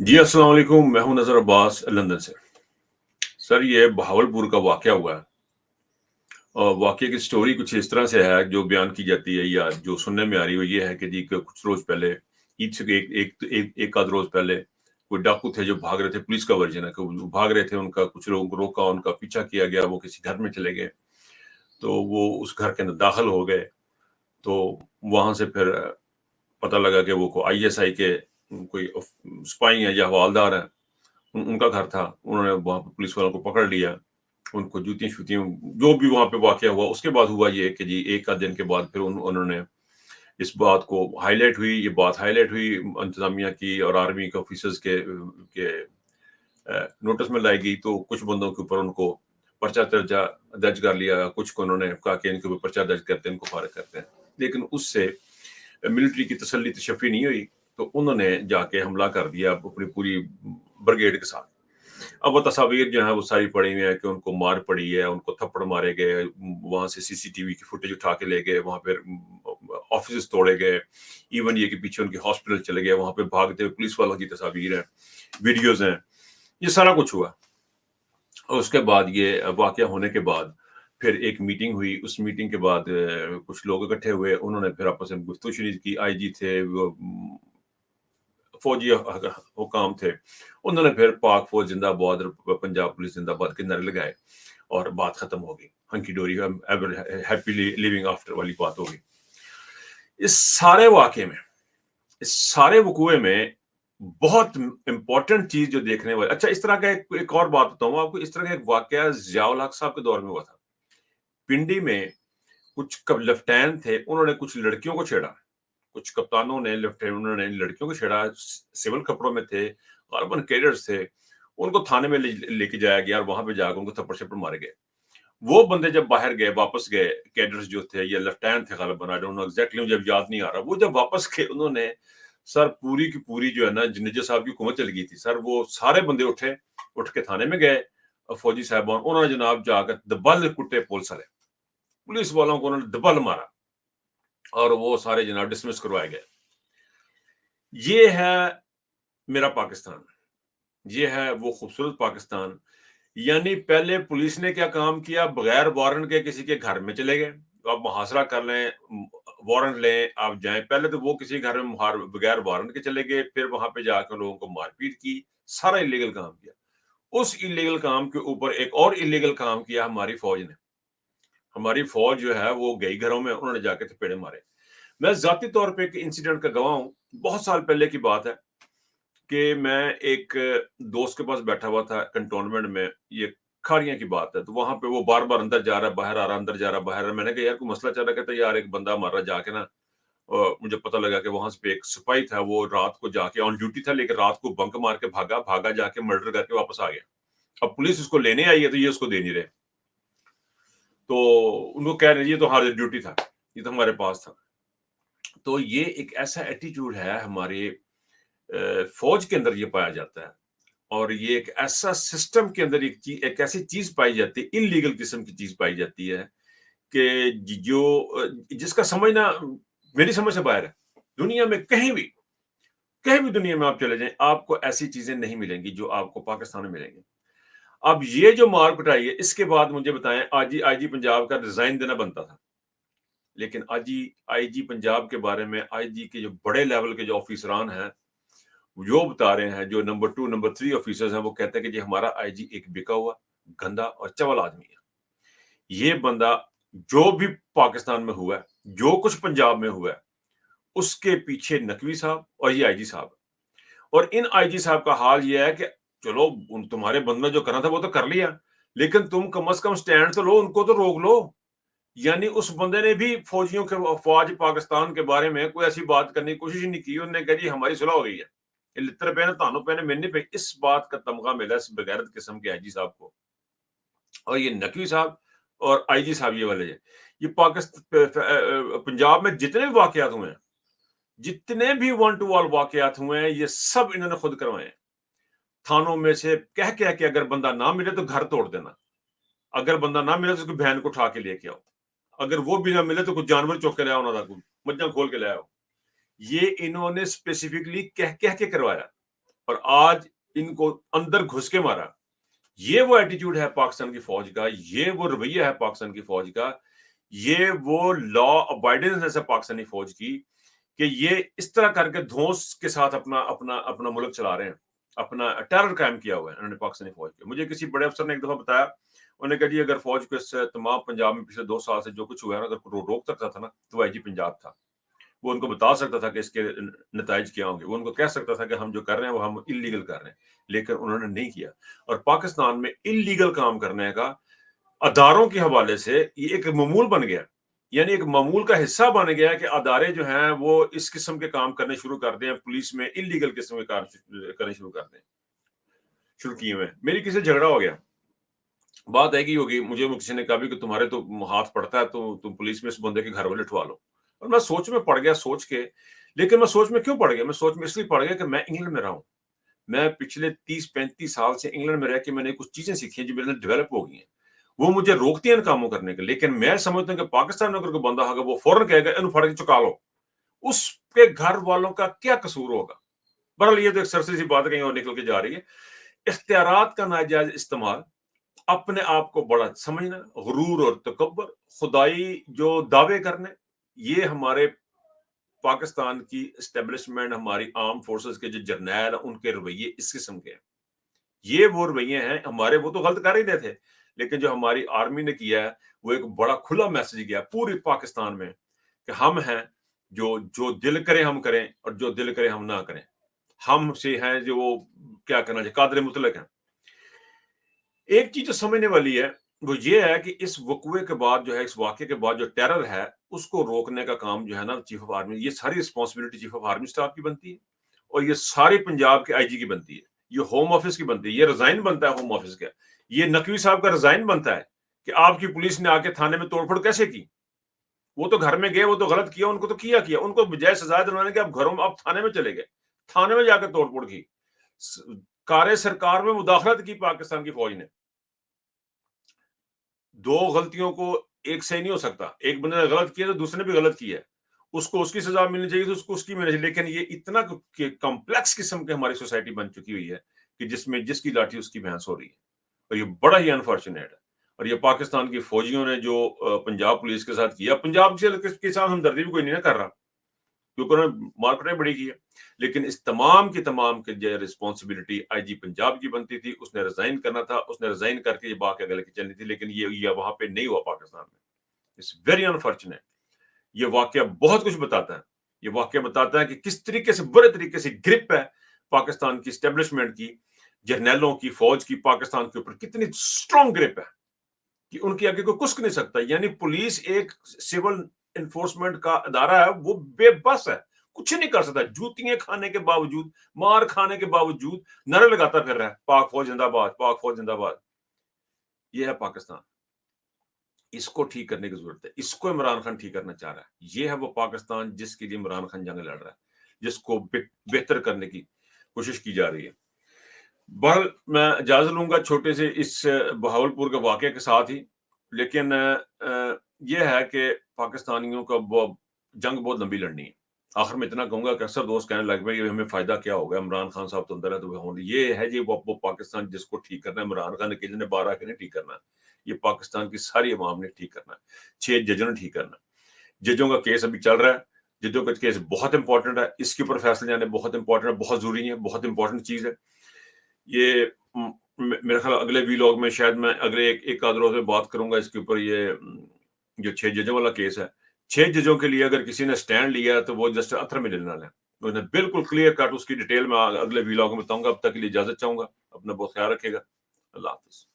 जी, अस्सलाम वालेकुम। मैं हूँ नज़र अब्बास लंदन से। सर ये बहावलपुर का वाक़या हुआ है और वाक़ये की स्टोरी कुछ इस तरह से है जो बयान की जाती है या जो सुनने में आ रही है वो ये है कि जी क कुछ रोज़ पहले ईद से एक एक एक एक आध रोज़ पहले कोई डाकू थे जो भाग रहे थे, पुलिस का वर्ज़न है कि वो भाग रहे थे, उनका कुछ लोगों को रोका, उनका पीछा किया गया, वो किसी घर में चले गए, तो वो उस घर के अंदर दाखिल हो गए। तो वहाँ से फिर पता लगा कि वो को आईएसआई के कोई स्पाई हैं या हवलदार हैं। उनका घर था, उन्होंने वहाँ पे पुलिस वालों को पकड़ लिया, उनको जूतियाँ-शूतियाँ जो भी वहाँ पे वाक़या हुआ, उसके बाद हुआ ये कि जी 1 आध दिन के बाद फिर उन्होंने इस बात को हाइलाइट हुई, ये बात हाइलाइट हुई इंतज़ामिया की और आर्मी के ऑफ़िसर्स के नोटिस में लाई गई, तो कुछ बंदों के ऊपर उनको पर्चा दर्जा दर्ज कर लिया, कुछ को उन्होंने कहा कि इनके ऊपर पर्चा दर्ज करते हैं, इनको फ़ारिग करते हैं। लेकिन उससे मिलिट्री की तसल्ली तशफ़ी नहीं हुई, तो उन्होंने जाके हमला कर दिया अपनी पूरी ब्रिगेड के साथ। अब वो तस्वीर जो है वो सारी पड़ी हुई है कि उनको मार पड़ी है, उनको थप्पड़ मारे गए, वहाँ से सीसीटीवी की फुटेज उठा के ले गए, वहाँ पे ऑफिसेस तोड़े गए, इवन ये कि पीछे उनके हॉस्पिटल चले गए, वहाँ पे भागते हुए पुलिस वालों की तस्वीर है, वीडियोज हैं, ये सारा कुछ हुआ। और उसके बाद ये वाकया होने के बाद फिर एक मीटिंग हुई, उस मीटिंग के बाद कुछ लोग इकट्ठे हुए, उन्होंने फिर आपस में गुफ्तगू शुरू की, आईजी थे, वो फौजी हुकाम थे, उन्होंने फिर पाक फौज जिंदाबाद और पंजाब पुलिस जिंदाबाद के नारे लगाए और बात खत्म हो गई। हंकी डोरी एवर हैप्पीली लिविंग आफ्टर वाली बात हो गई। इस सारे वाक़ये में, इस सारे वक़ूए में बहुत इम्पोर्टेंट चीज़ जो देखने वाली अच्छा इस तरह का एक और बात बताऊँ आपको, इस तरह का एक वाक़या ज़िया-उल हक साहब के दौर में हुआ था। पिंडी में कुछ लेफ्टिनेंट थे, उन्होंने कुछ लड़कियों को छेड़ा। कुछ कप्तानों ने, लेफ्टिनेंटों ने लड़कियों को छेड़ा, सिविल कपड़ों में थे, अर्बन कैडर्स थे, उनको थाने में लेके जाया गया और वहाँ पे जाकर उनको थप्पड़-शप्पड़ मारे गए। वो बंदे जब बाहर गए, वापस गए, कैडर्स जो थे या लेफ्टिनेंट थे गालिबन, आई डोंट नो एग्ज़ैक्टली मुझे अब याद नहीं आ रहा। वो जब वापस गए उन्होंने सर पूरी की पूरी जो है ना निजाम साहब की हुकूमत चल गई थी। सर वो सारे बंदे उठे, उठ के थाने में गए फौजी साहबान, उन्होंने जनाब जाकर दबल कुटे पुलिस वाले। पुलिस वालों को उन्होंने दबल मारा और वो सारे जनाब डिसमिस करवाए गए। ये है मेरा पाकिस्तान, ये है वो खूबसूरत पाकिस्तान। यानी पहले पुलिस ने क्या काम किया, बगैर वारंट के किसी के घर में चले गए, आप मुहासरा कर लें, वारंट लें, आप जाएँ। पहले तो वो किसी घर में बगैर वारंट के चले गए, फिर वहाँ पे जाकर लोगों को मारपीट की, सारा इल्लीगल काम किया। उस इल्लीगल काम के ऊपर एक और इल्लीगल काम किया हमारी फ़ौज ने। हमारी फ़ौज जो है वो गई घरों में, उन्होंने जाके थपेड़े मारे। मैं ज़ाती तौर पे एक इंसिडेंट का गवाह हूँ, बहुत साल पहले की बात है। कि मैं एक दोस्त के पास बैठा हुआ था कंटोनमेंट में, ये खारियाँ की बात है, तो वहाँ पे वो बार-बार अंदर जा रहा है, बाहर आ रहा है, अंदर जा रहा है, बाहर आ रहा है। मैंने कहा यार कोई मसला चल रहा है? कहता है यार एक बंदा हमारा जाके ना मुझे पता लगा कि वहाँ पे एक सिपाही था, वो रात को जाके ऑन ड्यूटी था लेकिन रात को बंक मार के भागा, भागा जाके मर्डर करके वापस आ गया। अब पुलिस उसको लेने आई है तो ये उसको दे नहीं रहे। तो उनको कह रहे हैं ये तो हमारी ड्यूटी था, ये तो हमारे पास था। तो ये एक ऐसा एटीट्यूड है हमारे फौज के अंदर ये पाया जाता है। और ये एक ऐसा सिस्टम के अंदर एक ऐसी चीज पाई जाती है, इलीगल किस्म की चीज पाई जाती है कि जिसका समझना मेरी समझ से बाहर है। दुनिया में कहीं भी दुनिया में आप चले जाएं, आपको ऐसी चीजें नहीं मिलेंगी जो आपको पाकिस्तान में मिलेंगी। अब ये जो मार पिटाई है, इसके बाद मुझे बताएं, आईजी आईजी पंजाब का रिजाइन देना बनता था, लेकिन आईजी आईजी पंजाब के बारे में आईजी के जो बड़े लेवल के जो ऑफिसरान हैं जो बता रहे हैं, जो नंबर 2 नंबर 3 ऑफिसर्स हैं, वो कहते हैं कि जी हमारा आईजी एक बिका हुआ, गंदा और चवल आदमी है। ये बंदा जो भी पाकिस्तान में हुआ है, जो कुछ पंजाब में हुआ है, उसके पीछे नकवी साहब और ये आईजी साहब। और इन आईजी साहब का हाल ये है कि चलो उन तुम्हारे बंद ने जो करना था वो तो कर लिया, लेकिन तुम कम से कम स्टैंड तो लो, उनको तो रोक लो। यानी उस बंदे ने भी फौजियों के फौज पाकिस्तान के बारे में कोई ऐसी बात करने की कोशिश ही नहीं की। उन्होंने कहा जी हमारी सुलह हो गई है। ये लित्र पहने तानों पहने मैंने पे इस बात का तमगा मिला इस बेगैरत किस्म के आईजी साहब को। और ये नकवी साहब और आईजी साहब ये वाले ये पंजाब में जितने भी वाकयात हुए हैं, जितने भी वन टू वॉल वाकयात हुए हैं, ये सब इन्होंने खुद करवाए हैं। थानों में से कह के अगर बंदा ना मिले तो घर तोड़ देना, अगर बंदा ना मिले तो उसकी बहन को उठा के लेके आओ, अगर वो भी ना मिले तो कुछ जानवर चौक के ले आओ, ना मज्जा खोल के ले आओ। ये इन्होंने स्पेसिफिकली कह के करवाया। اور آج ان کو اندر گھس کے مارا. یہ وہ ایٹیٹیوڈ ہے پاکستان کی فوج کا, یہ وہ رویہ ہے پاکستان کی فوج کا, یہ وہ لا ابائیڈنس ہے پاکستانی فوج کی کہ یہ اس طرح کر کے دھوس کے ساتھ اپنا ملک چلا رہے ہیں, اپنا ٹیرر قائم کیا ہوا ہے انہوں نے پاکستانی فوج کے. مجھے کسی بڑے افسر نے ایک دفعہ بتایا, انہوں نے کہا جی اگر فوج کو اس تمام پنجاب میں پچھلے 2 سال سے جو کچھ ہوا ہے نا, اگر روک سکتا تھا نا تو وہ آئی جی پنجاب تھا. وہ ان کو بتا سکتا تھا کہ اس کے نتائج کیا ہوں گے, وہ ان کو کہہ سکتا تھا کہ ہم جو کر رہے ہیں وہ ہم انلیگل کر رہے ہیں, لیکن انہوں نے نہیں کیا. اور پاکستان میں انلیگل کام کرنے کا اداروں کے حوالے سے یہ ایک معمول بن گیا, یعنی ایک معمول کا حصہ بن گیا کہ ادارے جو ہیں وہ اس قسم کے کام کرنے شروع کر دیں, پولیس میں انلیگل قسم کے کام کرنے شروع کیے ہوئے. میری کسی سے جھگڑا ہو گیا, بات ہے کہ ہوگی, مجھے کسی نے کہا بھی کہ تمہارے تو ہاتھ پڑتا ہے تو تم پولیس میں اس بندے کے گھر والے اٹھوا لو. اور میں سوچ میں پڑ گیا سوچ کے, لیکن میں سوچ میں کیوں پڑ گیا, میں سوچ میں اس لیے پڑ گیا کہ میں انگلینڈ میں رہا ہوں. میں پچھلے 30-35 سال سے انگلینڈ میں رہ کے میں نے کچھ چیزیں سیکھی ہیں جو میرے اندر ڈیولپ ہو گئی ہیں, وہ مجھے روکتی ہیں ان کاموں کرنے کے. لیکن میں سمجھتا ہوں کہ پاکستان میں اگر کوئی بندہ ہوگا وہ فوراً کہے گا انہوں پھڑ کے چکا لو, اس کے گھر والوں کا کیا قصور ہوگا. بہرحال یہ تو ایک سرسری سی بات کہیں اور نکل کے جا رہی ہے. اختیارات کا ناجائز استعمال, اپنے آپ کو بڑا سمجھنا, غرور اور تکبر, خدائی جو دعوے کرنے, یہ ہمارے پاکستان کی اسٹیبلشمنٹ, ہماری آرم فورسز کے جو جرنیل ان کے رویے اس قسم کے ہیں. یہ وہ رویے ہیں ہمارے, وہ تو غلط کر ہی رہے تھے, لیکن جو ہماری آرمی نے کیا ہے وہ ایک بڑا کھلا میسج گیا پوری پاکستان میں کہ ہم ہیں جو دل کرے ہم کریں اور جو دل کرے ہم نہ کریں. ہم سے ہیں جو وہ کیا کرنا چاہیے, قادر مطلق ہیں. ایک چیز جو سمجھنے والی ہے وہ یہ ہے کہ اس وقوعے کے بعد جو ہے, اس واقعے کے بعد جو ٹیرر ہے اس کو روکنے کا کام جو ہے نا چیف آف آرمی, یہ ساری responsibility chief of army staff کی بنتی ہے, اور یہ ساری پنجاب کے آئی جی کی بنتی ہے, یہ ہوم آفس کی بنتی ہے, یہ ریزائن بنتا ہے ہوم آفس کا, یہ نقوی صاحب کا ریزائن بنتا ہے کہ آپ کی پولیس نے آ کے تھانے میں توڑ پھوڑ کیسے کی. وہ تو گھر میں گئے, وہ تو غلط کیا, ان کو تو کیا, ان کو بجائے سزا دلانے کے آپ گھروں میں, آپ تھانے میں چلے گئے, تھانے میں جا کے توڑ پھوڑ کی, کار سرکار میں مداخلت کی پاکستان کی فوج نے. 2 غلطیوں کو ایک سے نہیں ہو سکتا, ایک بندے نے غلط کیا تو دوسرے نے بھی غلط کیا ہے, اس کو اس کی سزا ملنی چاہیے تو اس کو اس کی ملنی چاہیے. لیکن یہ اتنا کمپلیکس قسم کی ہماری سوسائٹی بن چکی ہوئی ہے کہ جس میں جس کی لاٹھی اس کی بھینس ہو رہی ہے, اور یہ بڑا ہی انفارچونیٹ ہے. اور یہ پاکستان کی فوجیوں نے جو پنجاب پولیس کے ساتھ کیا, پنجاب کے ساتھ ہمدردی بھی کوئی نہیں کر رہا کیونکہ انہوں نے مارکیٹیں بڑی کی ہے, لیکن اس تمام کی جو رسپانسبلٹی آئی جی پنجاب کی بنتی تھی. اس نے ریزائن کرنا تھا, اس نے ریزائن کر کے یہ بات آگے لے کے چلنی تھی, لیکن یہ وہاں پہ نہیں ہوا پاکستان میں. It's very unfortunate. یہ واقعہ بہت کچھ بتاتا ہے, یہ واقعہ بتاتا ہے کہ کس طریقے سے برے طریقے سے گرپ ہے پاکستان کی اسٹیبلشمنٹ کی, جرنیلوں کی, فوج کی, پاکستان کے اوپر کتنی اسٹرانگ گرپ ہے کہ ان کی آگے کوئی کچھ نہیں سکتا. یعنی پولیس ایک سول انفورسمنٹ کا ادارہ ہے, وہ بے بس ہے, کچھ نہیں کر سکتا. جوتیاں کھانے کے باوجود, مار کھانے کے باوجود نعرے لگاتا پھر رہا ہے, پاک فوج زندہ باد, پاک فوج زندہ باد. یہ ہے پاکستان. اس کو ٹھیک کرنے کی ضرورت ہے, اس کو عمران خان ٹھیک کرنا چاہ رہا ہے. یہ ہے وہ پاکستان جس کے لیے عمران خان جنگ لڑ رہا ہے, جس کو بہتر کرنے کی کوشش کی جا رہی ہے. بہرحال میں اجازت لوں گا چھوٹے سے اس بہاولپور کے واقعے کے ساتھ ہی, لیکن یہ ہے کہ پاکستانیوں کا جنگ بہت لمبی لڑنی ہے. آخر میں اتنا کہوں گا کہ اکثر دوست کہنے لگ پائے ہمیں فائدہ کیا ہوگا, عمران خان صاحب تو اندر ہے تو یہ ہے جی وہ پاکستان جس کو ٹھیک کرنا ہے. عمران خان نے نے 12 کے نہیں ٹھیک کرنا ہے, یہ پاکستان کی ساری عوام نے ٹھیک کرنا ہے. 6 ججوں نے ٹھیک کرنا ہے. ججوں کا کیس ابھی چل رہا ہے, ججوں کا کیس بہت امپورٹنٹ ہے, اس کے اوپر فیصلے جانے بہت امپورٹنٹ ہے, بہت ضروری ہے, بہت امپورٹنٹ چیز ہے. یہ میرے خیال اگلے ویلاگ میں شاید میں اگلے ایک آدھ روز میں بات کروں گا اس کے اوپر. یہ جو 6 ججوں والا کیس ہے, 6 ججوں کے لیے اگر کسی نے سٹینڈ لیا تو وہ جسٹ اتھر میں لینا لیں, انہیں بالکل کلیئر کٹ اس کی ڈیٹیل میں اگلے ویلاگ میں بتاؤں گا. اب تک کے لیے اجازت چاہوں گا, اپنا بہت خیال رکھے گا. اللہ حافظ.